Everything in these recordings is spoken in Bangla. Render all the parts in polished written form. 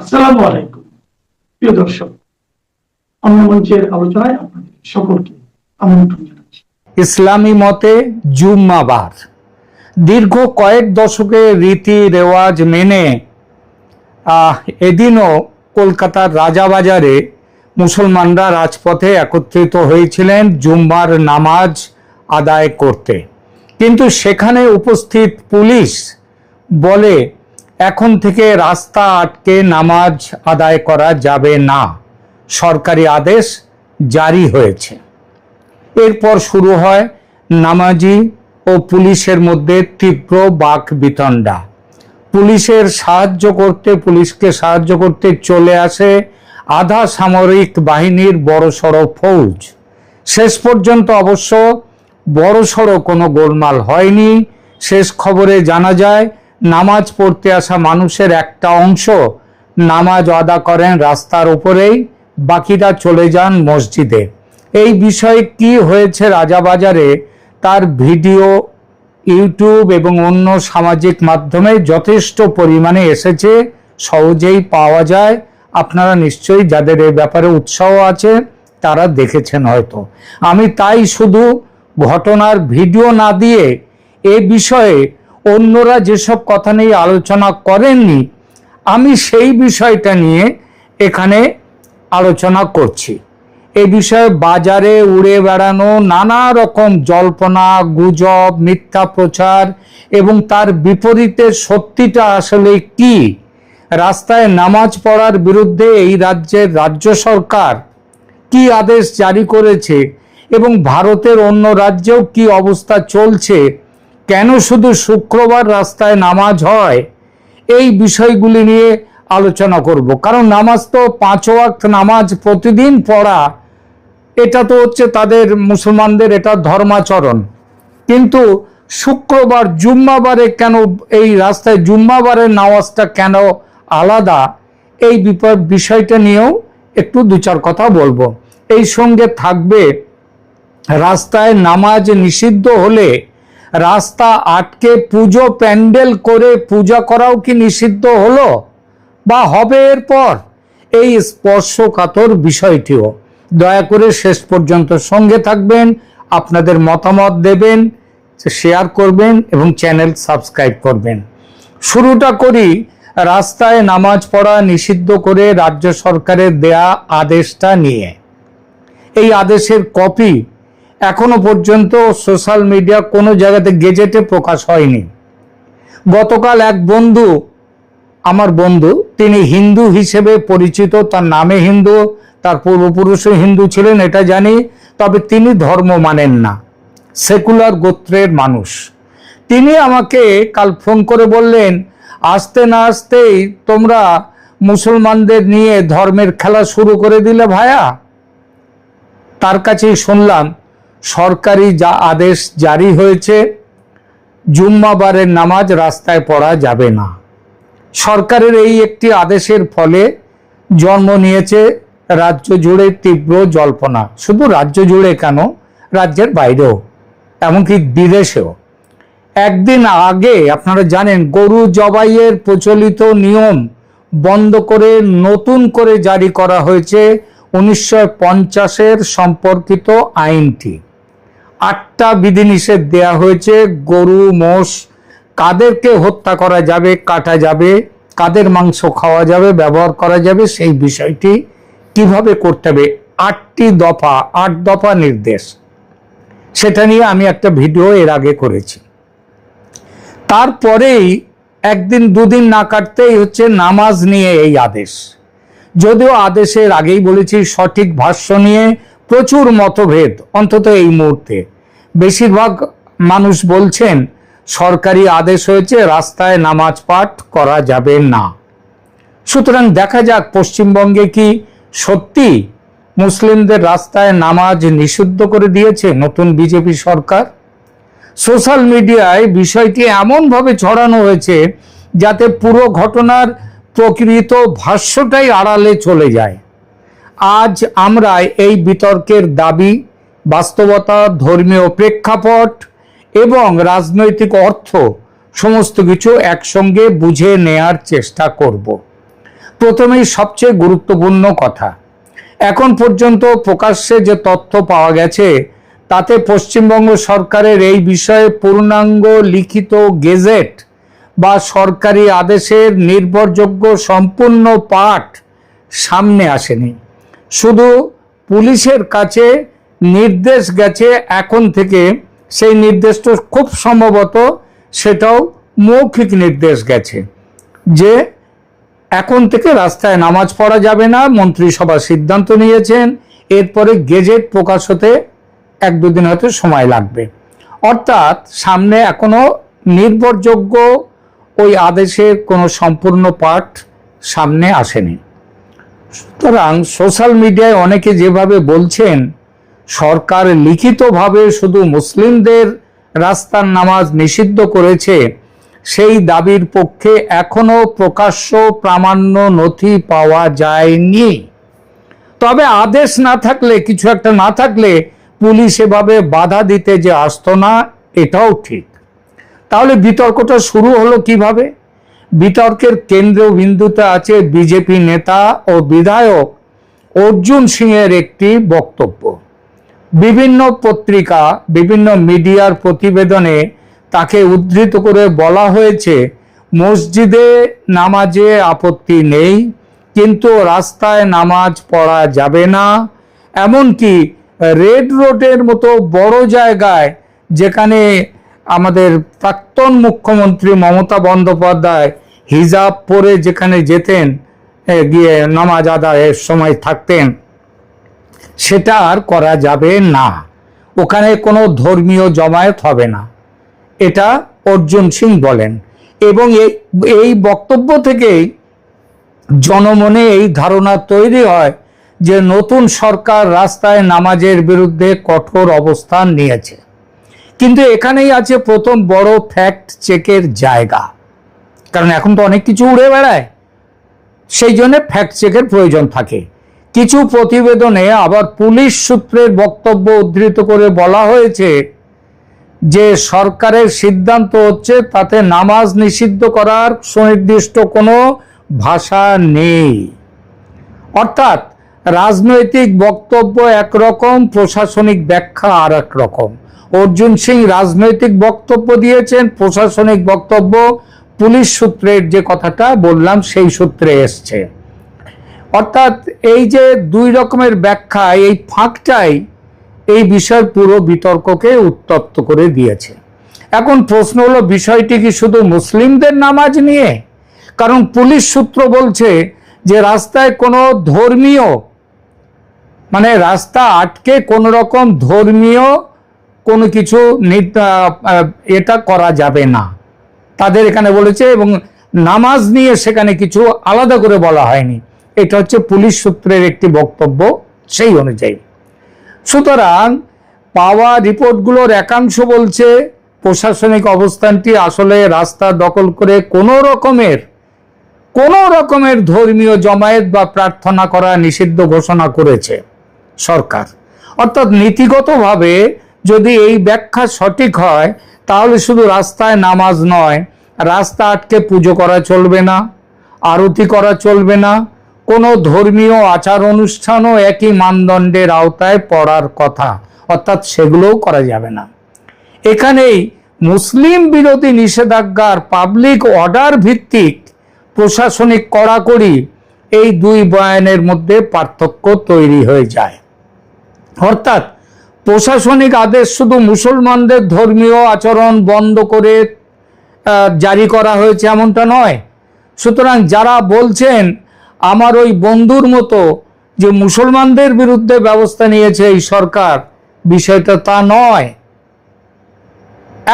আসসালামু আলাইকুম প্রিয় দর্শক, অন্য মঞ্চের আলোচনায় আপনাদের সকলকে আমন্ত্রণ জানাচ্ছি। ইসলামী মতে জুম্মাবার দীর্ঘ কয়েক দশকের রীতি রেওয়াজ মেনে এদিনও কলকাতার রাজাবাজারে মুসলমানরা রাজপথে একত্রিত হয়েছিলেন জুম্মার নামাজ আদায় করতে। কিন্তু সেখানে উপস্থিত পুলিশ বলে এখন থেকে রাস্তা আটকে নামাজ আদায় করা যাবে না, সরকারি আদেশ জারি হয়েছে। এরপর শুরু হয় নামাজি ও পুলিশের মধ্যে তীব্র বাকবিতণ্ডা। পুলিশকে সাহায্য করতে চলে আসে আধা সামরিক বাহিনীর বড়সড় ফৌজ। শেষ পর্যন্ত অবশ্য বড়সড় কোনো গোলমাল হয়নি। শেষ খবরে জানা যায় নামাজ পড়তে আসা মানুষের একটা অংশ নামাজ আদা করেন রাস্তার উপরেই, বাকিরা চলে যান মসজিদে। এই বিষয়ে কি হয়েছে রাজাবাজারে তার ভিডিও ইউটিউব এবং অন্য সামাজিক মাধ্যমে যথেষ্ট পরিমাণে এসেছে, সহজেই পাওয়া যায়। আপনারা নিশ্চয়ই যাদের এই ব্যাপারে উৎসাহ আছে তারা দেখেছেন হয়তো। আমি তাই শুধু ঘটনার ভিডিও না দিয়ে এ বিষয়ে অন্যরা যেসব কথা নিয়ে আলোচনা করেননি, আমি সেই বিষয়টা নিয়ে এখানে আলোচনা করছি। এ বিষয়ে বাজারে উড়ে বেড়ানো নানা রকম জল্পনা গুজব, মিথ্যা প্রচার এবং তার বিপরীতে সত্যিটা আসলে কি, রাস্তায় নামাজ পড়ার বিরুদ্ধে এই রাজ্যের রাজ্য সরকার কি আদেশ জারি করেছে এবং ভারতের অন্য রাজ্যেও কি অবস্থা চলছে, কেন শুধু শুক্রবার রাস্তায় নামাজ হয়, এই বিষয়গুলি নিয়ে আলোচনা করব। কারণ নামাজ তো 5 ওয়াক্ত নামাজ প্রতিদিন পড়া, এটা তো হচ্ছে তাদের মুসলমানদের এটা ধর্মাচরণ। কিন্তু শুক্রবার জুম্মাবারে কেন এই রাস্তায় জুম্মাবারের নামাজটা কেন আলাদা, এই বিষয়টা নিয়েও একটু 2-4 কথা বলবো। এই সঙ্গে থাকবে রাস্তায় নামাজ নিষিদ্ধ হলে রাস্তা আটকে পুজো প্যান্ডেল করে পূজা করাও কি নিষিদ্ধ হলো বা হবে এরপর, এই স্পর্শকাতর বিষয়টিও। দয়া করে শেষ পর্যন্ত সঙ্গে থাকবেন, আপনাদের মতামত দেবেন, শেয়ার করবেন এবং চ্যানেল সাবস্ক্রাইব করবেন। শুরুটা করি রাস্তায় নামাজ পড়া নিষিদ্ধ করে রাজ্য সরকারের দেয়া আদেশটা নিয়ে। এই আদেশের কপি এখনো পর্যন্ত সোশ্যাল মিডিয়া কোনো জায়গাতে গেজেটে প্রকাশ হয়নি। গতকাল এক আমার বন্ধু, তিনি হিন্দু হিসেবে পরিচিত, তার নামে হিন্দু, তার পূর্বপুরুষও হিন্দু ছিলেন এটা জানি, তবে তিনি ধর্ম মানেন না, সেকুলার গোত্রের মানুষ। তিনি আমাকে কাল ফোন করে বললেন, আসতে না আসতেই তোমরা মুসলমানদের নিয়ে ধর্মের খেলা শুরু করে দিলে ভায়া। তার কাছেই শুনলাম সরকারি যা আদেশ জারি হয়েছে, জুম্মাবারের নামাজ রাস্তায় পড়া যাবে না। সরকারের এই একটি আদেশের ফলে জন্ম নিয়েছে রাজ্য জুড়ে তীব্র জল্পনা। শুধু রাজ্য জুড়ে কেন, রাজ্যের বাইরেও, এমনকি বিদেশেও। একদিন আগে আপনারা জানেন গরু জবাইয়ের প্রচলিত নিয়ম বন্ধ করে নতুন করে জারি করা হয়েছে 1950-এর সম্পর্কিত আইনটি। 8টা বিধিনিষেধ দেয়া হয়েছে। গরু মোষ কাদেরকে হত্যা করা যাবে, কাটা যাবে, কাদের মাংস খাওয়া যাবে, ব্যবহার করা যাবে, সেই বিষয়টি কিভাবে করতে হবে, 8 দফা নির্দেশ। সেটা নিয়ে আমি একটা ভিডিও এর আগে করেছি। তারপরেই একদিন 2 দিন না কাটতেই হচ্ছে নামাজ নিয়ে এই আদেশ। যদিও আদেশের আগেই বলেছি সঠিক ভাষ্য নিয়ে প্রচুর মতভেদ, অন্তত এই মুহূর্তে। বেশিরভাগ মানুষ বলছেন সরকারি আদেশ হয়েছে রাস্তায় নামাজ পাঠ করা যাবে না। সুতরাং দেখা যাক পশ্চিমবঙ্গে কি সত্যি মুসলিমদের রাস্তায় নামাজ নিষিদ্ধ করে দিয়েছে নতুন বিজেপি সরকার। সোশ্যাল মিডিয়ায় বিষয়টি এমনভাবে ছড়ানো হয়েছে যাতে পুরো ঘটনার প্রকৃত ভাষ্যটাই আড়ালে চলে যায়। আজ আমরা এই বিতর্কের দাবি, বাস্তবতা, ধর্মীয় প্রেক্ষাপট এবং রাজনৈতিক অর্থ সমস্ত কিছু একসঙ্গে বুঝে নেয়ার চেষ্টা করব। প্রথমেই সবচেয়ে গুরুত্বপূর্ণ কথা, এখন পর্যন্ত প্রকাশ্যে যে তথ্য পাওয়া গেছে তাতে পশ্চিমবঙ্গ সরকারের এই বিষয়ে পূর্ণাঙ্গ লিখিত গেজেট বা সরকারি আদেশের নির্ভরযোগ্য সম্পূর্ণ পাঠ সামনে আসেনি। শুধু পুলিশের কাছে নির্দেশ গেছে এখন থেকে, সেই নির্দেশটা খুব সম্ভবত সেটাও মৌখিক নির্দেশ গেছে যে এখন থেকে রাস্তায় নামাজ পড়া যাবে না, মন্ত্রিসভা সিদ্ধান্ত নিয়েছেন। এরপরে গেজেট প্রকাশ হতে 1-2 দিন হয়তো সময় লাগবে। অর্থাৎ সামনে এখনো নির্ভরযোগ্য ওই আদেশের কোনো সম্পূর্ণ পাঠ সামনে আসেনি। সুতরাং সোশ্যাল মিডিয়ায় অনেকে যেভাবে বলছেন সরকার লিখিতভাবে শুধু মুসলিমদের রাস্তার নামাজ নিষিদ্ধ করেছে, সেই দাবির পক্ষে এখনো প্রকাশ্য প্রামাণ্য নথি পাওয়া যায়নি। তবে আদেশ না থাকলে, কিছু একটা না থাকলে পুলিশ এভাবে বাধা দিতে যে আসতো না, এটাও ঠিক। তাহলে বিতর্কটা শুরু হলো কিভাবে? বিতর্কের কেন্দ্রবিন্দুতে আছে বিজেপি নেতা ও বিধায়ক অর্জুন সিংয়ের একটি বক্তব্য। বিভিন্ন পত্রিকা, বিভিন্ন মিডিয়ার প্রতিবেদনে তাকে উদ্ধৃত করে বলা হয়েছে মসজিদে নামাজে আপত্তি নেই, কিন্তু রাস্তায় নামাজ পড়া যাবে না। এমনকি রেড রোডের মতো বড় জায়গায়, যেখানে আমাদের প্রাক্তন মুখ্যমন্ত্রী মমতা বন্দ্যোপাধ্যায় হিজাব পরে যেখানে যেতেন, গিয়ে নামাজ আদায়ের সময় থাকতেন, সেটা আর করা যাবে না। ওখানে কোনো ধর্মীয় জমায়েত হবে না, এটা অর্জুন সিং বলেন। এবং এই বক্তব্য থেকেই জনমনে এই ধারণা তৈরি হয় যে নতুন সরকার রাস্তায় নামাজের বিরুদ্ধে কঠোর অবস্থান নিয়েছে। কিন্তু এখানেই আছে প্রথম বড় ফ্যাক্ট চেকের জায়গা, কারণ এখন তো অনেক কিছু উড়ে বেড়ায়, সেই জন্য ফ্যাক্ট চেকের প্রয়োজন থাকে। কিছু প্রতিবেদনে আবার পুলিশ সূত্রের বক্তব্য উদ্ধৃত করে বলা হয়েছে যে সরকারের সিদ্ধান্ত হচ্ছে তাতে নামাজ নিষিদ্ধ করার সুনির্দিষ্ট কোনো ভাষা নেই। অর্থাৎ রাজনৈতিক বক্তব্য একরকম, প্রশাসনিক ব্যাখ্যা আর এক রকম। অর্জুন সিং রাজনৈতিক বক্তব্য দিয়েছেন, প্রশাসনিক বক্তব্য পুলিশ সূত্রের যে কথাটা বললাম সেই সূত্রে এসছে। অর্থাৎ এই যে দুই রকমের ব্যাখ্যা, এই ফাঁকটাই এই বিষয়ের পুরো বিতর্ককে উত্তপ্ত করে দিয়েছে। এখন প্রশ্ন হলো, বিষয়টি কি শুধু মুসলিমদের নামাজ নিয়ে? কারণ পুলিশ সূত্র বলছে যে রাস্তায় কোনো ধর্মীয়, মানে রাস্তা আটকে কোনো রকম ধর্মীয় কোনো কিছু এটা করা যাবে না, তাদের এখানে বলেছে। এবং নামাজ নিয়ে সেখানে কিছু আলাদা করে বলা হয়নি। এটা হচ্ছে পুলিশ সূত্রের একটি বক্তব্য সেই অনুযায়ী। সুতরাং পাওয়া রিপোর্টগুলোর একাংশ বলছে প্রশাসনিক অবস্থানটি আসলে রাস্তা দখল করে কোনো রকমের ধর্মীয় জমায়েত বা প্রার্থনা করা নিষিদ্ধ ঘোষণা করেছে সরকার। অর্থাৎ নীতিগতভাবে যদি এই ব্যাখ্যা সঠিক হয়, তাহলে শুধু রাস্তায় নামাজ নয়, রাস্তা আটকে পুজো করা চলবে না, আরতি করা চলবে না, কোনো ধর্মীয় আচার অনুষ্ঠানও একই মানদণ্ডের আওতায় পড়ার কথা, অর্থাৎ সেগুলোও করা যাবে না। এখানেই মুসলিম বিরোধী নিষেধাজ্ঞার পাবলিক অর্ডার ভিত্তিক প্রশাসনিক কড়াকড়ি, এই দুই বয়ানের মধ্যে পার্থক্য তৈরি হয়ে যায়। অর্থাৎ প্রশাসনিক আদেশ শুধু মুসলমানদের ধর্মীয় আচরণ বন্ধ করে জারি করা হয়েছে এমনটা নয়। সুতরাং যারা বলছেন আমার ওই বন্ধুর মতো যে মুসলমানদের বিরুদ্ধে ব্যবস্থা নিয়েছে এই সরকার, বিষয়টা তা নয়।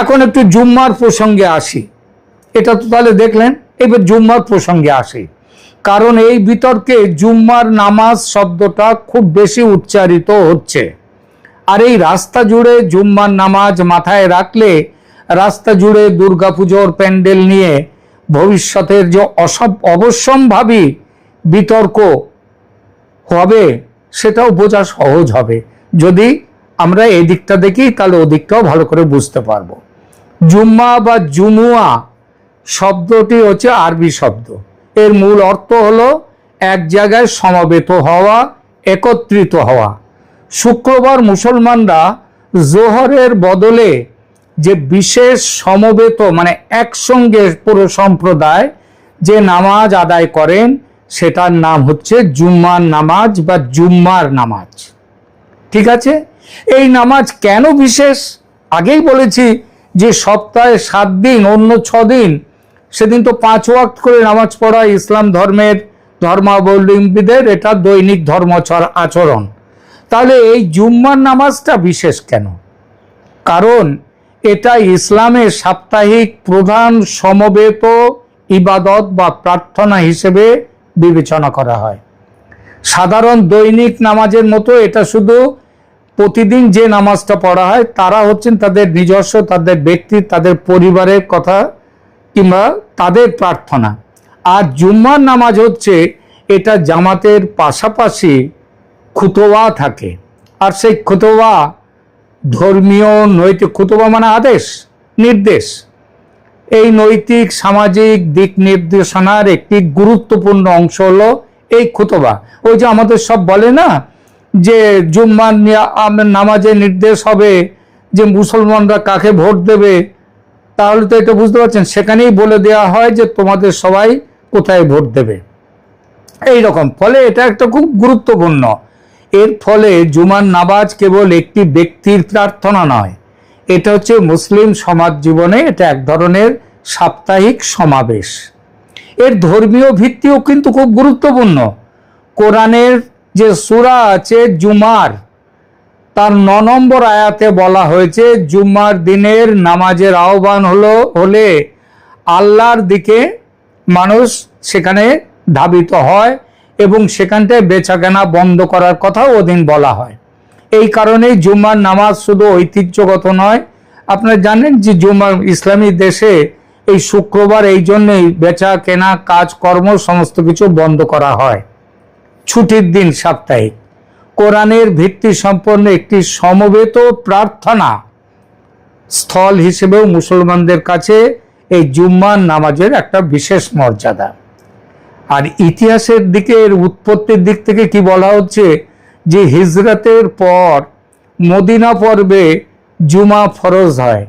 এখন একটু জুম্মার প্রসঙ্গে আসি। এটা তো তাহলে দেখলেন, এবার জুম্মার প্রসঙ্গে আসি। কারণ এই বিতর্কে জুম্মার নামাজ শব্দটা খুব বেশি উচ্চারিত হচ্ছে। আর এই রাস্তা জুড়ে জুম্মার নামাজ মাথায় রাখলে রাস্তা জুড়ে দুর্গাপুজোর প্যান্ডেল নিয়ে ভবিষ্যতের যে অবশ্যম্ভাবী বিতর্ক হবে, সেটাও বোঝা সহজ হবে। যদি আমরা এই দিকটা দেখি, তাহলে ওদিকটাও ভালো করে বুঝতে পারবো। জুম্মা বা জুমুয়া শব্দটি হচ্ছে আরবি শব্দ। এর মূল অর্থ হলো এক জায়গায় সমবেত হওয়া, একত্রিত হওয়া। শুক্রবার মুসলমানরা জোহরের বদলে যে বিশেষ সমবেত মানে একসঙ্গে পুরো সম্প্রদায় যে নামাজ আদায় করেন সেটার নাম হচ্ছে জুম্মার নামাজ বা জুম্মার নামাজ। ঠিক আছে, এই নামাজ কেন বিশেষ? আগেই বলেছি যে সপ্তাহে 7 দিন, অন্য 6 দিন সেদিন তো 5 ওয়াক্ত করে নামাজ পড়া ইসলাম ধর্মের ধর্মাবলম্বীদের এটা দৈনিক আচরণ। তাহলে এই জুম্মার নামাজটা বিশেষ কেন? কারণ এটা ইসলামের সাপ্তাহিক প্রধান সমবেত ইবাদত বা প্রার্থনা হিসেবে বিবেচনা করা হয়। সাধারণ দৈনিক নামাজের মতো এটা শুধু প্রতিদিন যে নামাজটা পড়া হয় তারা হচ্ছেন তাদের নিজস্ব, তাদের ব্যক্তি, তাদের পরিবারের কথা কিংবা তাদের প্রার্থনা। আর জুম্মার নামাজ হচ্ছে এটা জামাতের পাশাপাশি খুতবা থাকে। আর সেই খুতবা ধর্মীয় নৈতিক, খুতবা মানে আদেশ, নির্দেশ, এই নৈতিক সামাজিক দিক নির্দেশনার একটি গুরুত্বপূর্ণ অংশ হলো এই খুতবা। ওই যে আমাদের সব বলে না যে জুম্মার নামাজে নির্দেশ হবে যে মুসলমানরা কাকে ভোট দেবে, তাহলে তো এটা বুঝতে পারছেন সেখানেই বলে দেওয়া হয় যে তোমাদের সবাই কোথায় ভোট দেবে, এই রকম। ফলে এটা একটা খুব গুরুত্বপূর্ণ। এর ফলে জুমার নামাজ কেবল একটি ব্যক্তির প্রার্থনা নয়, এটা হচ্ছে মুসলিম সমাজ জীবনে এটা এক ধরনের সাপ্তাহিক সমাবেশ। এর ধর্মীয় ভিত্তিও কিন্তু খুব গুরুত্বপূর্ণ। কোরআনের যে সূরা আছে জুমার, তার 9 নম্বর আয়াতে বলা হয়েছে জুম্মার দিনের নামাজের আহ্বান হলে আল্লাহর দিকে মানুষ সেখানে ধাবিত হয় এবং সেখানটায় বেচাকেনা বন্ধ করার কথাও ওদিন বলা হয়। এই কারণেই জুম্মার নামাজ শুধু ঐতিহ্যগত নয়, আপনারা জানেন যে জুম্মার ইসলামী দেশে এই শুক্রবার এই জন্যই বেচা কেনা কাজকর্ম সমস্ত কিছু বন্ধ করা হয়, ছুটির দিন সাপ্তাহিক। কোরআনের ভিত্তি সম্পন্ন একটি সমবেত প্রার্থনা স্থল হিসেবেও মুসলমানদের কাছে এই জুম্মার নামাজের একটা বিশেষ মর্যাদা। আর ইতিহাসের দিকে, এর উৎপত্তির দিক থেকে কি বলা হচ্ছে যে হিজরতের পর মদিনা পর্বে জুমা ফরজ হয়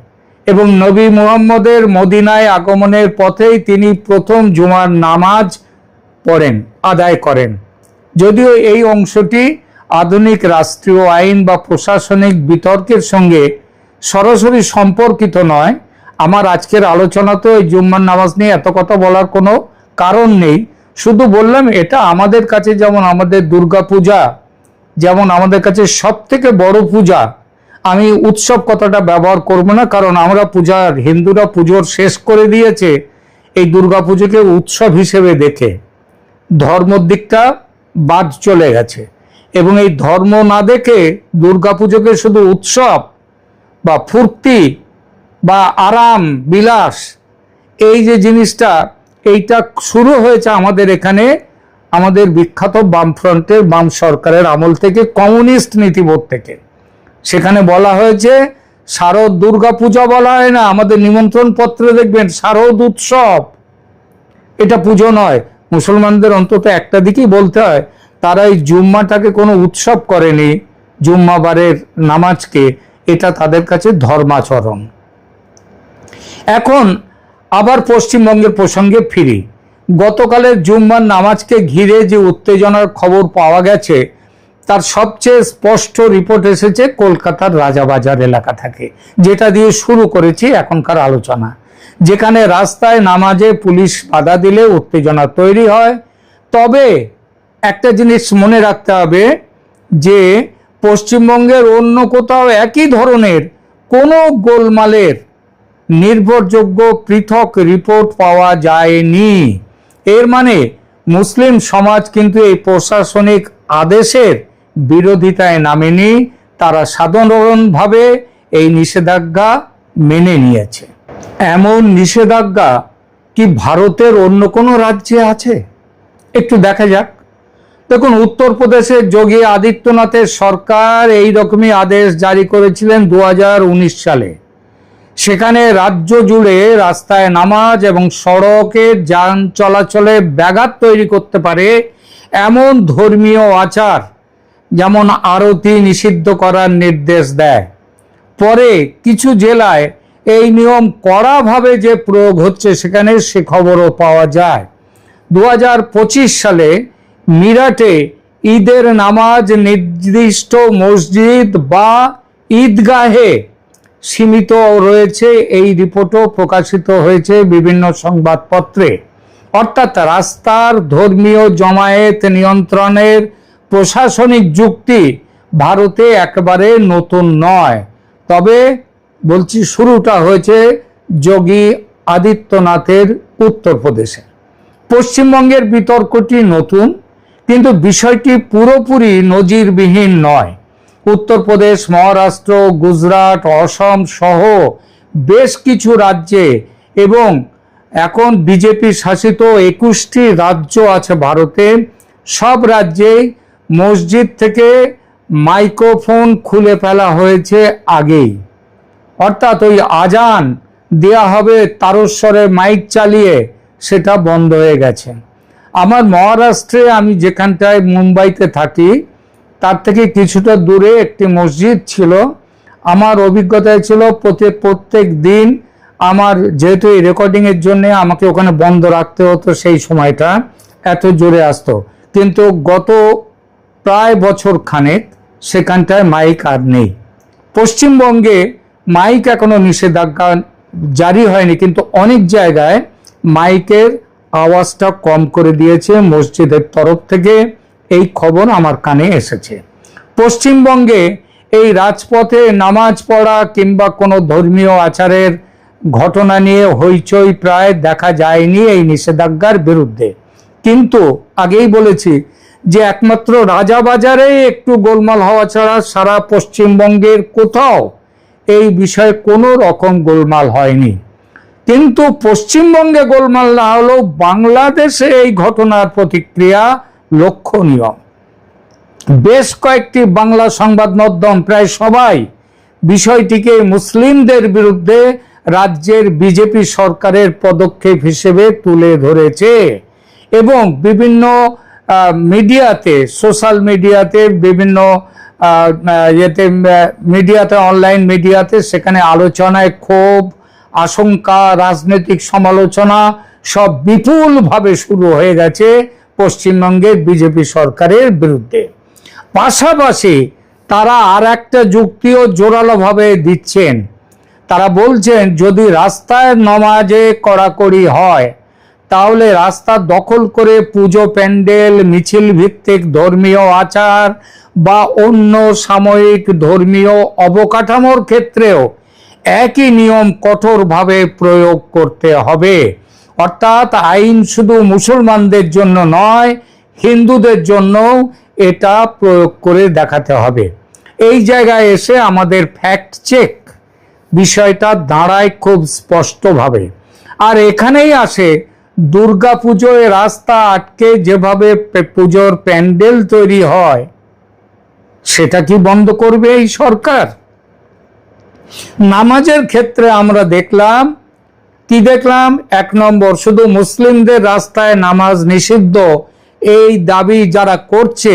এবং নবী মুহাম্মদের মদিনায় আগমনের পথেই তিনি প্রথম জুমার নামাজ পড়েন, আদায় করেন। যদিও এই অংশটি আধুনিক রাষ্ট্রীয় আইন বা প্রশাসনিক বিতর্কের সঙ্গে সরাসরি সম্পর্কিত নয়, আমার আজকের আলোচনা তো এই জুম্মার নামাজ নিয়ে এত কথা বলার কোনো কারণ নেই। শুধু বললাম এটা আমাদের কাছে যেমন আমাদের দুর্গা পূজা যেমন আমাদের কাছে সব থেকে বড় পূজা, আমি উৎসব কথাটা ব্যবহার করব না, কারণ আমরা হিন্দুরা পুজোর শেষ করে দিয়েছে এই দুর্গা পুজোকে উৎসব হিসেবে দেখে, ধর্মের দিকটা বাদ চলে গেছে। এবং এই ধর্ম না দেখে দুর্গাপুজোকে শুধু উৎসব বা ফুর্তি বা আরাম বিলাস, এই যে জিনিসটা এইটা শুরু হয়েছে আমাদের এখানে আমাদের বিখ্যাত বামফ্রন্টের বাম সরকারের আমল থেকে, কমিউনিস্ট নীতিবোধ থেকে। সেখানে বলা হয়েছে শারদ দুর্গা পূজা বলা হয় না, আমাদের নিমন্ত্রণ পত্রে দেখবেন শারদ উৎসব, এটা পুজো নয়। মুসলমানদের অন্তত একটা দিকেই বলতে হয়, তারা এই জুম্মাটাকে কোনো উৎসব করেনি, জুম্মাবারের নামাজকে, এটা তাদের কাছে ধর্মাচরণ। এখন আবার পশ্চিমবঙ্গের প্রসঙ্গে ফিরি। গতকালের জুম্মার নামাজকে ঘিরে যে উত্তেজনার খবর পাওয়া গেছে তার সবচেয়ে স্পষ্ট রিপোর্ট এসেছে কলকাতার রাজাবাজার এলাকা থেকে, যেটা দিয়ে শুরু করেছি এখনকার আলোচনা। যেখানে রাস্তায় নামাজে পুলিশ বাধা দিলে উত্তেজনা তৈরি হয়। তবে একটা জিনিস মনে রাখতে হবে যে পশ্চিমবঙ্গের অন্য কোথাও একই ধরনের কোনো গোলমালের নির্ভরযোগ্য পৃথক রিপোর্ট পাওয়া যায়নি। এর মানে মুসলিম সমাজ কিন্তু এই প্রশাসনিক আদেশের বিরোধিতায় নামেনি, তারা সাধারণভাবে এই নিষেধাজ্ঞা মেনে নিয়েছে। এমন নিষেধাজ্ঞা কি ভারতের অন্য কোনো রাজ্যে আছে? একটু দেখা যাক। দেখুন, উত্তরপ্রদেশের যোগী আদিত্যনাথের সরকার এই রকমই আদেশ জারি করেছিলেন 2019 সালে। সেখানে রাজ্য জুড়ে রাস্তায় নামাজ এবং সড়কে যান চলাচলে ব্যাঘাত তৈরি করতে পারে এমন ধর্মীয় আচার যেমন আরতি নিষিদ্ধ করার নির্দেশ দেয়। পরে কিছু জেলায় এই নিয়ম কড়াভাবে যে প্রয়োগ হচ্ছে সেখানে সে খবরও পাওয়া যায়। 2025 সালে মিরাটে ঈদের নামাজ নির্দিষ্ট মসজিদ বা ঈদগাহে সীমিত রয়েছে, এই রিপোর্টও প্রকাশিত হয়েছে বিভিন্ন সংবাদপত্রে। অর্থাৎ রাস্তার ধর্মীয় জমায়েত নিয়ন্ত্রণের প্রশাসনিক যুক্তি ভারতে একেবারে নতুন নয়। তবে বলছি, শুরুটা হয়েছে যোগী আদিত্যনাথের উত্তরপ্রদেশে। পশ্চিমবঙ্গের বিতর্কটি নতুন, কিন্তু বিষয়টি পুরোপুরি নজিরবিহীন নয়। উত্তরপ্রদেশ, মহারাষ্ট্র, গুজরাট, অসম সহ বেশ কিছু রাজ্যে এবং এখন বিজেপি শাসিত 21টি রাজ্য আছে ভারতে, সব রাজ্যেই মসজিদ থেকে মাইক্রোফোন খুলে ফেলা হয়েছে আগেই। অর্থাৎ ওই আজান দেয়া হবে তারস্বরে মাইক চালিয়ে, সেটা বন্ধ হয়ে গেছে। আমার মহারাষ্ট্রে, আমি যেখানটায় মুম্বাইতে থাকি তার থেকে কিছুটা দূরে একটি মসজিদ ছিল। আমার অভিজ্ঞতায় ছিল প্রত্যেক দিন আমার, যেহেতু এই রেকর্ডিংয়ের জন্য আমাকে ওখানে বন্ধ রাখতে হতো, সেই সময়টা এত জোরে আসতো। কিন্তু গত প্রায় বছর খানেক সেখানটায় মাইক আর নেই। পশ্চিমবঙ্গে মাইক এখনো নিষেধাজ্ঞা জারি হয়নি, কিন্তু অনেক জায়গায় মাইকের আওয়াজটা কম করে দিয়েছে মসজিদের তরফ থেকে, এই খবর আমার কানে এসেছে। পশ্চিমবঙ্গে এই রাজপথে নামাজ পড়া কিংবা কোনো ধর্মীয় আচারের ঘটনা নিয়ে হইচই প্রায় দেখা যায়নি এই নিষেধাজ্ঞার বিরুদ্ধে। কিন্তু আগেই বলেছি যে একমাত্র রাজাবাজারে একটু গোলমাল হওয়া ছাড়া সারা পশ্চিমবঙ্গের কোথাও এই বিষয়ে কোনো রকম গোলমাল হয়নি। কিন্তু পশ্চিমবঙ্গে গোলমাল না হলেও বাংলাদেশে এই ঘটনার প্রতিক্রিয়া লক্ষণীয়। বেশ কয়েকটি বাংলা সংবাদ মাধ্যম, প্রায় সবাই, বিষয়টিকে মুসলিমদের বিরুদ্ধে রাজ্যের বিজেপি সরকারের পদক্ষেপ হিসেবে তুলে ধরেছে এবং বিভিন্ন মিডিয়াতে, সোশ্যাল মিডিয়াতে, বিভিন্ন মিডিয়াতে, অনলাইন মিডিয়াতে, সেখানে আলোচনায় ক্ষোভ, আশঙ্কা, রাজনৈতিক সমালোচনা সব বিপুলভাবে শুরু হয়ে গেছে পশ্চিমবঙ্গের বিজেপি সরকারের বিরুদ্ধে। পাশাপাশি তারা আর একটা যুক্তিও জোরালোভাবে দিচ্ছেন। তারা বলছেন যদি রাস্তায় নামাজে কড়াকড়ি হয় তাহলে রাস্তা দখল করে পুজো প্যান্ডেল, মিছিল ভিত্তিক ধর্মীয় আচার বা অন্য সাময়িক ধর্মীয় অবকাঠামোর ক্ষেত্রেও একই নিয়ম কঠোরভাবে প্রয়োগ করতে হবে। অর্থাৎ আইন শুধু মুসলমানদের জন্য নয়, হিন্দুদের জন্যও এটা প্রয়োগ করে দেখাতে হবে। এই জায়গায় এসে আমাদের ফ্যাক্ট চেক বিষয়টা দাঁড়ায় খুব স্পষ্টভাবে। আর এখানেই আসে দুর্গাপুজোয় রাস্তা আটকে যেভাবে পুজোর প্যান্ডেল তৈরি হয়, সেটা কি বন্ধ করবে এই সরকার? নামাজের ক্ষেত্রে আমরা দেখলাম, কি দেখলাম? 1 নম্বর, শুধু মুসলিমদের রাস্তায় নামাজ নিষিদ্ধ, এই দাবি যারা করছে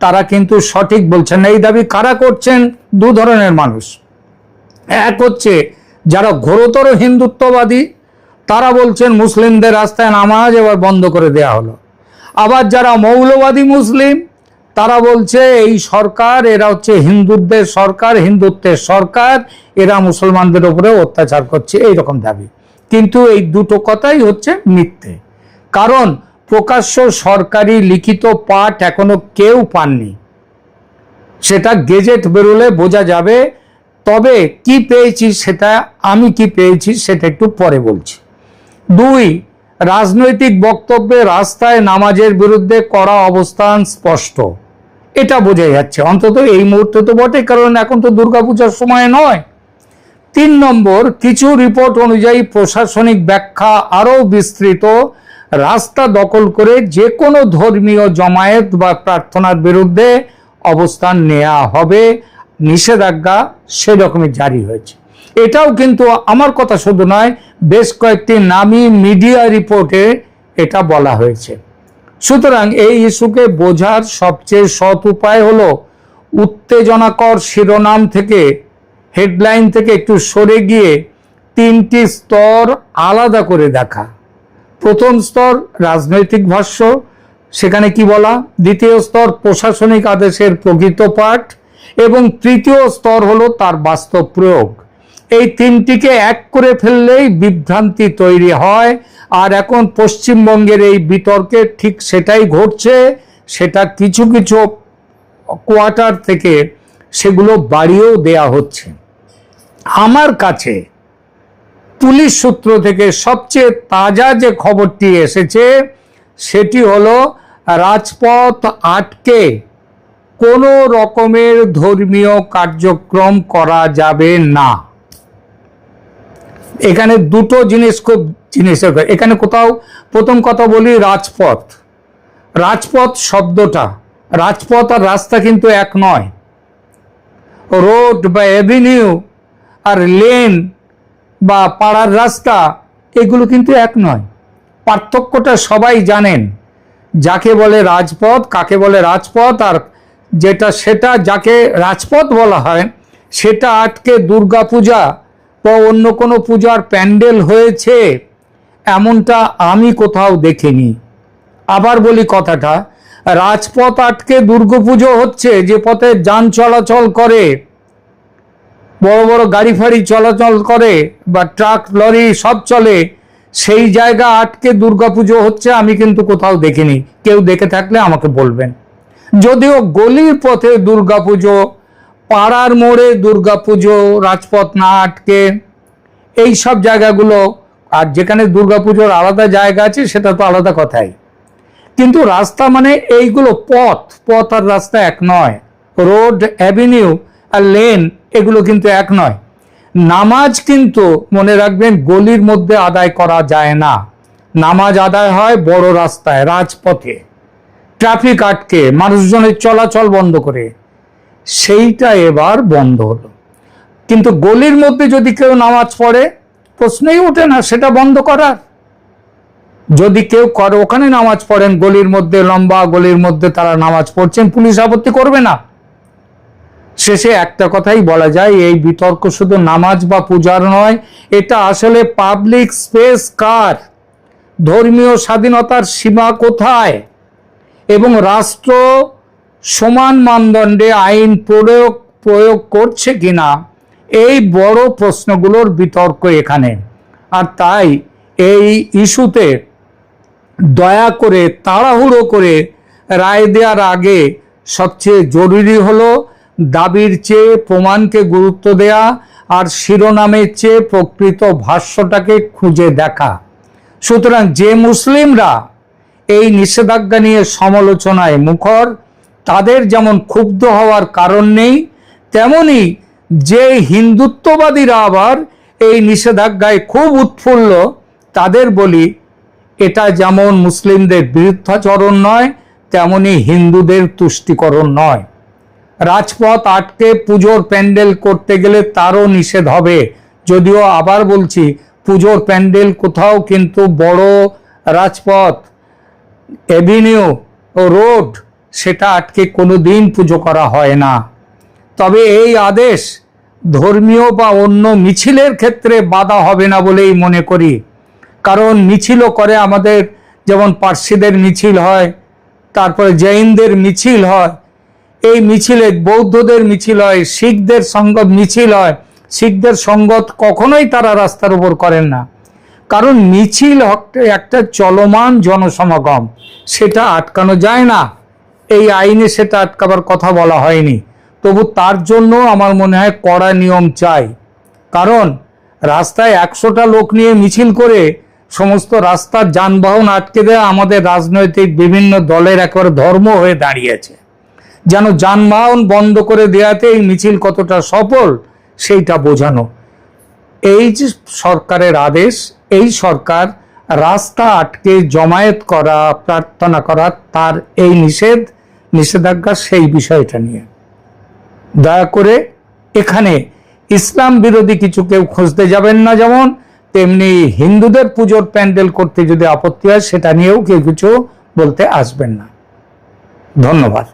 তারা কিন্তু সঠিক বলছেন না। এই দাবি কারা করছেন? 2 ধরনের মানুষ। এক হচ্ছে যারা ঘোরতর হিন্দুত্ববাদী, তারা বলছেন মুসলিমদের রাস্তায় নামাজ এবার বন্ধ করে দেয়া হলো। আবার যারা মৌলবাদী মুসলিম, তারা বলছে এই সরকার, এরা হচ্ছে হিন্দুদের সরকার, হিন্দুত্বের সরকার, এরা মুসলমানদের উপরে অত্যাচার করছে, এইরকম দাবি। কিন্তু এই দুটো কথাই হচ্ছে মিথ্যে। কারণ প্রকাশ্য সরকারি লিখিত পাঠ এখনো কেউ পাননি, সেটা গেজেট বেরোলে বোঝা যাবে। তবে কি পেয়েছি সেটা, আমি কি পেয়েছি সেটা একটু পরে বলছি। 2, রাজনৈতিক বক্তব্যে রাস্তায় নামাজের বিরুদ্ধে কড়া অবস্থান স্পষ্ট, এটা বোঝা যাচ্ছে, অন্তত এই মুহূর্তে তো বটে, কারণ এখন তো দুর্গাপূজার সময় নয়। 3 নম্বর, কিছু রিপোর্ট অনুযায়ী প্রশাসনিক ব্যাখ্যা আরও বিস্তৃত, রাস্তা দখল করে যে কোনো ধর্মীয় জমায়েত বা প্রার্থনার বিরুদ্ধে অবস্থান নেওয়া হবে, নিষেধাজ্ঞা সেরকমই জারি হয়েছে। এটাও কিন্তু আমার কথা শুধু নয়, বেশ কয়েকটি নামী মিডিয়া রিপোর্টে এটা বলা হয়েছে। সুতরাং এই ইস্যুকে বোঝার সবচেয়ে সৎ উপায় হলো উত্তেজনাকর শিরোনাম থেকে, হেডলাইন থেকে একটু সরে গিয়ে তিনটি স্তর আলাদা করে দেখা। প্রথম স্তর রাজনৈতিক ভাষ্য, সেখানে কি বলা, দ্বিতীয় স্তর প্রশাসনিক আদেশের প্রকৃত পাঠ, এবং তৃতীয় স্তর হলো তার বাস্তব প্রয়োগ। এই তিনটিকে এক করে ফেললেই বিভ্রান্তি তৈরি হয়। আর এখন পশ্চিমবঙ্গের এই বিতর্কে ঠিক সেটাই ঘটছে। সেটা কিছু কিছু কোয়ার্টার থেকে সেগুলো বাড়িয়েও দেয়া হচ্ছে। আমার কাছে পুলিশ সূত্র থেকে সবচেয়ে তাজা যে খবরটি এসেছে সেটি হলো রাজপথ আটকে কোনো রকমের ধর্মীয় কার্যক্রম করা যাবে না। এখানে দুটো জিনিস খুব এখানে কোথাও, প্রথম কথা বলি রাজপথ। রাজপথ শব্দটা, রাজপথ আর রাস্তা কিন্তু এক নয়। রোড বা অ্যাভিনিউ আর লেন বা পাড়ার রাস্তা এগুলো কিন্তু এক নয়। পার্থক্যটা সবাই জানেন। যাকে বলে রাজপথ, কাকে বলে রাজপথ, আর সেটা যাকে রাজপথ বলা হয় সেটা আটকে দুর্গাপূজা বা অন্য কোনো পূজার প্যান্ডেল হয়েছে এমনটা আমি কোথাও দেখিনি। আবার বলি কথাটা, রাজপথ আটকে দুর্গাপুজো হচ্ছে, যে পথে যান চলাচল করে, বড় বড় গাড়ি ফাড়ি চলাচল করে বা ট্রাক লরি সব চলে, সেই জায়গা আটকে দুর্গাপুজো হচ্ছে আমি কিন্তু কোথাও দেখিনি। কেউ দেখে থাকলে আমাকে বলবেন। যদিও গলির পথে দুর্গাপুজো, পাড়ার মোড়ে দুর্গাপুজো, রাজপথ না আটকে, এই সব জায়গাগুলো, আর যেখানে দুর্গাপুজোর আলাদা জায়গা আছে সেটা তো আলাদা কথাই। কিন্তু রাস্তা মানে এইগুলো পথ আর রাস্তা এক নয়। রোড, অ্যাভিনিউ আর লেন এগুলো কিন্তু এক নয়। নামাজ কিন্তু মনে রাখবেন গলির মধ্যে আদায় করা যায় না। নামাজ আদায় হয় বড় রাস্তায়, রাজপথে, ট্রাফিক আটকে, মানুষজনের চলাচল বন্ধ করে। সেইটা এবার বন্ধ হলো। কিন্তু গলির মধ্যে যদি কেউ নামাজ পড়ে, প্রশ্নই ওঠে না সেটা বন্ধ করার। যদি কেউ করে ওখানে নামাজ পড়েন, গলির মধ্যে, লম্বা গলির মধ্যে তারা নামাজ পড়ছেন, পুলিশ আপত্তি করবে না। শেষে একটা কথাই বলা যায়, এই বিতর্ক শুধু নামাজ বা পূজার নয়, এটা আসলে পাবলিক স্পেস কার, ধর্মীয় স্বাধীনতার সীমা কোথায়, এবং রাষ্ট্র সমান মানদণ্ডে আইন প্রয়োগ করছে কিনা, এই বড় প্রশ্নগুলোর বিতর্ক এখানে। আর তাই এই ইস্যুতে দয়া করে তাড়াহুড়ো করে রায় দেওয়ার আগে সবচেয়ে জরুরি হলো দাবির চেয়ে প্রমাণকে গুরুত্ব দেয়া, আর শিরোনামের চেয়ে প্রকৃত ভাষ্যটাকে খুঁজে দেখা। সুতরাং যে মুসলিমরা এই নিষেধাজ্ঞা নিয়ে সমালোচনায় মুখর, তাদের যেমন ক্ষুব্ধ হওয়ার কারণ নেই, তেমনি যে হিন্দুত্ববাদীরা আবার এই নিষেধাজ্ঞায় খুব উৎফুল্ল, তাদের বলি এটা যেমন মুসলিমদের বিরুদ্ধাচরণ নয়, তেমনি হিন্দুদের তুষ্টিকরণ নয়। রাজপথ আটকে পুজোর প্যান্ডেল করতে গেলে তারও নিষেধ হবে। যদিও আবার বলছি, পুজোর প্যান্ডেল কোথাও কিন্তু বড় রাজপথ, অ্যাভিনিউ ও রোড, সেটা আটকে কোনোদিন পুজো করা হয় না। তবে এই আদেশ ধর্মীয় বা অন্য মিছিলের ক্ষেত্রে বাধা হবে না বলেই মনে করি। কারণ মিছিলও করে আমাদের, যেমন পার্সিদের মিছিল হয়, তারপরে জৈনদের মিছিল হয়, এই মিছিলে বৌদ্ধদের মিছিল হয়, শিখদের সঙ্গত মিছিল হয়। শিখদের সঙ্গত কখনোই তারা রাস্তার উপর করেন না, কারণ মিছিল একটা চলমান জনসমাগম, সেটা আটকানো যায় না। এই আইনে সেটা আটকাবার কথা বলা হয়নি। তবু তার জন্য আমার মনে হয় কড়া নিয়ম চাই। কারণ রাস্তায় 100টা লোক নিয়ে মিছিল করে সমস্ত রাস্তার যানবাহন আটকে দেওয়া আমাদের রাজনৈতিক বিভিন্ন দলের একেবারে ধর্ম হয়ে দাঁড়িয়েছে। যেন যানবাহন বন্ধ করে দেওয়াতে এই মিছিল কতটা সফল সেইটা বোঝানো। এই যে সরকারের আদেশ, এই সরকার রাস্তা আটকে জমায়েত করা, প্রার্থনা করা, তার এই নিষেধাজ্ঞা সেই বিষয়টা নিয়ে দয়া করে এখানে ইসলাম বিরোধী কিছু কেউ খুঁজতে যাবেন না। যেমন তেমনি হিন্দুদের পুজোর প্যান্ডেল করতে যদি আপত্তি হয় সেটা নিয়েও কেউ কিছু বলতে আসবেন না। ধন্যবাদ।